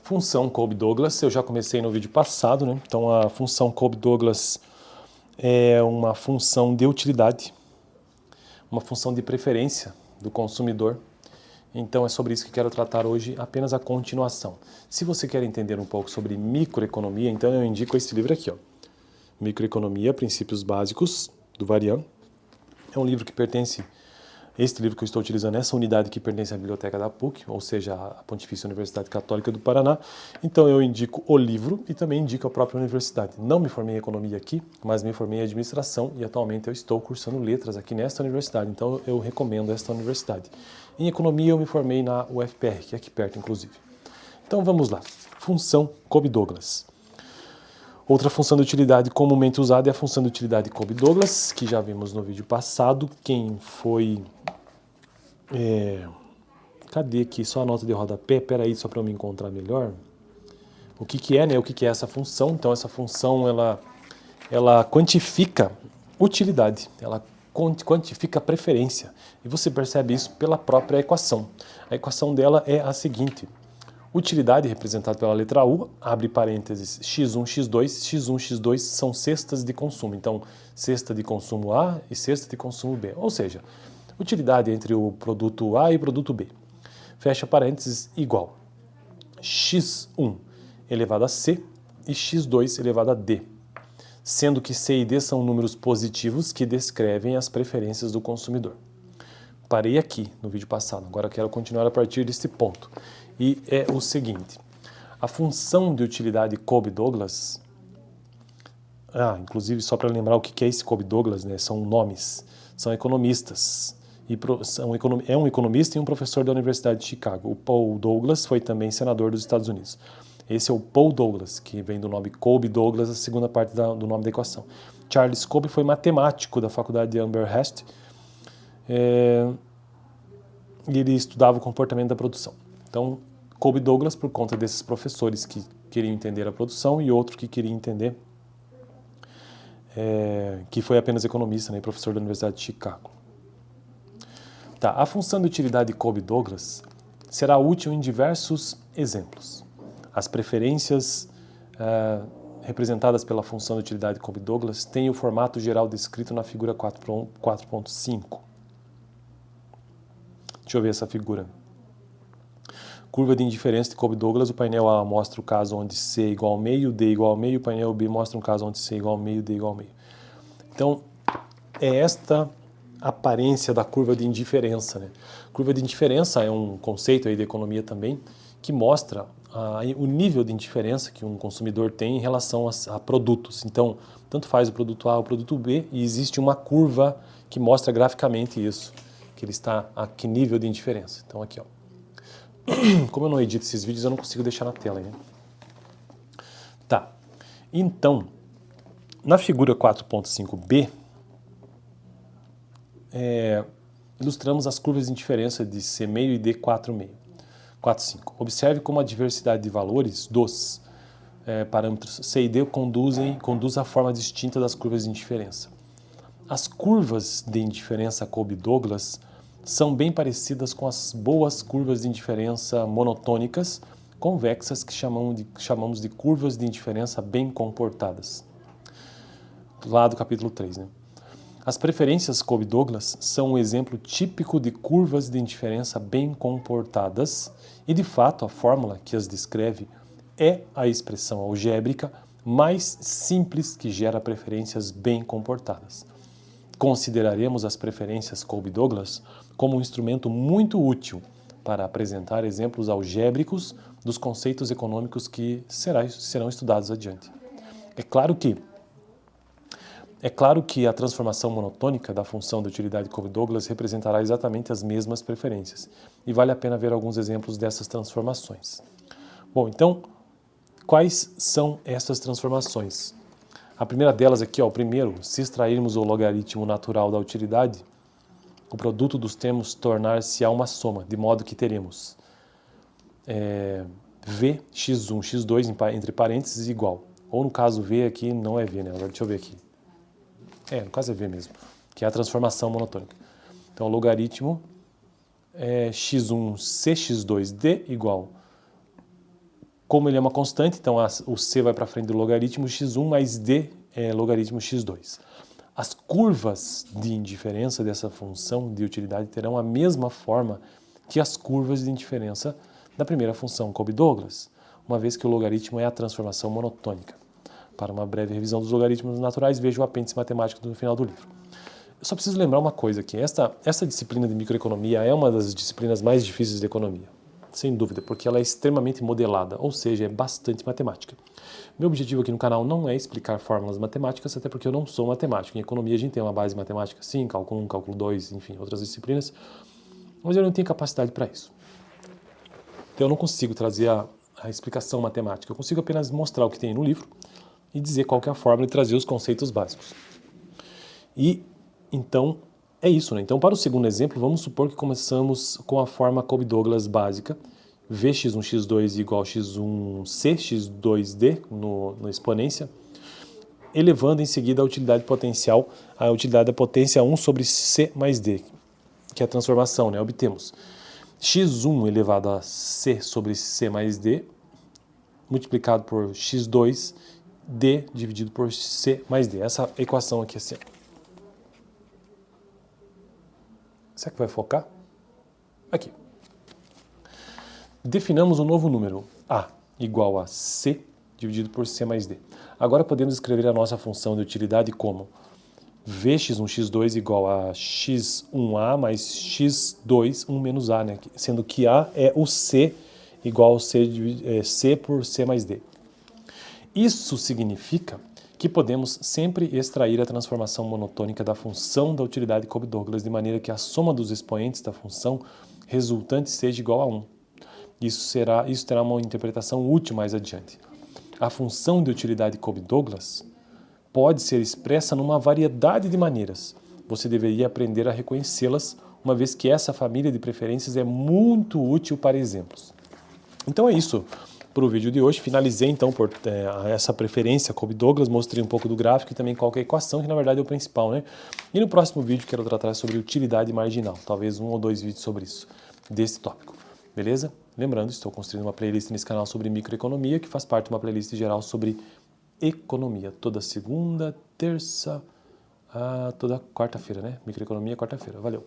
Função Kolbe-Douglas, eu já comecei no vídeo passado, né? Então a função Kolbe-Douglas é uma função de utilidade, uma função de preferência do consumidor. Então é sobre isso que quero tratar hoje, apenas a continuação. Se você quer entender um pouco sobre microeconomia, então eu indico esse livro aqui, ó. Microeconomia, Princípios Básicos, do Varian. É um livro que pertence, este livro que eu estou utilizando, essa unidade que pertence à biblioteca da PUC, ou seja, a Pontifícia Universidade Católica do Paraná. Então eu indico o livro e também indico a própria universidade. Não me formei em economia aqui, mas me formei em administração e atualmente eu estou cursando letras aqui nesta universidade, então eu recomendo esta universidade. Em economia eu me formei na UFPR, que é aqui perto inclusive. Então vamos lá. Função Kolbe-Douglas. Outra função de utilidade comumente usada é a função de utilidade Kolbe-Douglas, que já vimos no vídeo passado. Quem foi... Cadê aqui? Só a nota de rodapé? Pera aí, só para eu me encontrar melhor. O que é, né? O que é essa função? Então essa função, ela quantifica utilidade, ela quantifica preferência. E você percebe isso pela própria equação. A equação dela é a seguinte: utilidade, representada pela letra U, abre parênteses, x1, x2, x1, x2 são cestas de consumo. Então, cesta de consumo A e cesta de consumo B. Ou seja, utilidade entre o produto A e o produto B. Fecha parênteses, igual x1 elevado a C e x2 elevado a D. Sendo que C e D são números positivos que descrevem as preferências do consumidor. Parei aqui no vídeo passado, agora quero continuar a partir desse ponto. E é o seguinte: a função de utilidade Kolbe-Douglas, inclusive só para lembrar o que é esse Kolbe-Douglas, né, são nomes, são economistas. É um economista e um professor da Universidade de Chicago. O Paul Douglas foi também senador dos Estados Unidos. Esse é o Paul Douglas, que vem do nome Kolbe-Douglas, a segunda parte do nome da equação. Charles Kolbe foi matemático da faculdade de Amherst, e ele estudava o comportamento da produção. Então, Kolbe-Douglas, por conta desses professores que queriam entender a produção e outro que queria entender, que foi apenas economista, né, professor da Universidade de Chicago. Tá, a função de utilidade Kolbe-Douglas será útil em diversos exemplos. As preferências representadas pela função de utilidade Kolbe-Douglas têm o formato geral descrito na figura 4.5. Deixa eu ver essa figura. Curva de indiferença de Kolbe-Douglas, o painel A mostra o caso onde C é igual ao meio, D é igual ao meio, o painel B mostra um caso onde C é igual ao meio, D é igual ao meio. Então, é esta aparência da curva de indiferença, né? Curva de indiferença é um conceito aí de economia também, que mostra o nível de indiferença que um consumidor tem em relação a produtos. Então, tanto faz o produto A ou o produto B, e existe uma curva que mostra graficamente isso, que ele está a que nível de indiferença. Então aqui, ó. Como eu não edito esses vídeos, eu não consigo deixar na tela, né? Tá. Então, na figura 4.5b, ilustramos as curvas de indiferença de C meio e D 4,5. Observe como a diversidade de valores dos parâmetros C e D conduz à forma distinta das curvas de indiferença. As curvas de indiferença Kolbe-Douglas são bem parecidas com as boas curvas de indiferença monotônicas convexas que chamamos de curvas de indiferença bem comportadas. Lá do capítulo 3, né? As preferências Kolbe-Douglas são um exemplo típico de curvas de indiferença bem comportadas e, de fato, a fórmula que as descreve é a expressão algébrica mais simples que gera preferências bem comportadas. Consideraremos as preferências Kolbe-Douglas como um instrumento muito útil para apresentar exemplos algébricos dos conceitos econômicos que serão estudados adiante. É claro que a transformação monotônica da função de utilidade Kolbe-Douglas representará exatamente as mesmas preferências, e vale a pena ver alguns exemplos dessas transformações. Bom, então, quais são essas transformações? A primeira delas aqui, ó, se extrairmos o logaritmo natural da utilidade, o produto dos termos tornar-se-á uma soma, de modo que teremos V, x1, x2, entre parênteses, igual. Ou no caso V aqui não é V, né? Agora deixa eu ver aqui. No caso é V mesmo, que é a transformação monotônica. Então, o logaritmo é x1 cx2d igual Como ele é uma constante, então o c vai para frente do logaritmo x1 mais d é logaritmo x2. As curvas de indiferença dessa função de utilidade terão a mesma forma que as curvas de indiferença da primeira função Kolbe-Douglas, uma vez que o logaritmo é a transformação monotônica. Para uma breve revisão dos logaritmos naturais, veja o apêndice matemático no final do livro. Eu só preciso lembrar uma coisa aqui, essa disciplina de microeconomia é uma das disciplinas mais difíceis de economia, sem dúvida, porque ela é extremamente modelada, ou seja, é bastante matemática. Meu objetivo aqui no canal não é explicar fórmulas matemáticas, até porque eu não sou matemático. Em economia a gente tem uma base matemática, sim, cálculo 1, cálculo 2, enfim, outras disciplinas, mas eu não tenho capacidade para isso. Então eu não consigo trazer a explicação matemática, eu consigo apenas mostrar o que tem no livro e dizer qual que é a fórmula e trazer os conceitos básicos. E então é isso, né? Então para o segundo exemplo, vamos supor que começamos com a forma Kolbe-Douglas básica, Vx1, x2 igual a x1c, x2d no exponência, elevando em seguida a utilidade potencial, a utilidade da potência 1 sobre c mais d, que é a transformação, né? Obtemos x1 elevado a c sobre c mais d, multiplicado por x2, d dividido por c mais d. Essa equação aqui assim. Será que vai focar? Aqui. Definamos um novo número, a igual a c dividido por c mais d. Agora podemos escrever a nossa função de utilidade como Vx1, x2 igual a x1a mais x2, 1 menos a, né? Sendo que a é o c igual a c por c mais d. Isso significa que podemos sempre extrair a transformação monotônica da função da utilidade Kolbe-Douglas de maneira que a soma dos expoentes da função resultante seja igual a 1. Isso terá uma interpretação útil mais adiante. A função de utilidade Kolbe-Douglas pode ser expressa numa variedade de maneiras. Você deveria aprender a reconhecê-las, uma vez que essa família de preferências é muito útil para exemplos. Então é isso para o vídeo de hoje. Finalizei então por essa preferência Kolbe-Douglas, mostrei um pouco do gráfico e também qual que é a equação, que na verdade é o principal, né? E no próximo vídeo quero tratar sobre utilidade marginal, talvez 1 ou 2 vídeos sobre isso, desse tópico, beleza? Lembrando, estou construindo uma playlist nesse canal sobre microeconomia, que faz parte de uma playlist geral sobre economia, toda segunda, terça, toda quarta-feira, né? Microeconomia, quarta-feira. Valeu!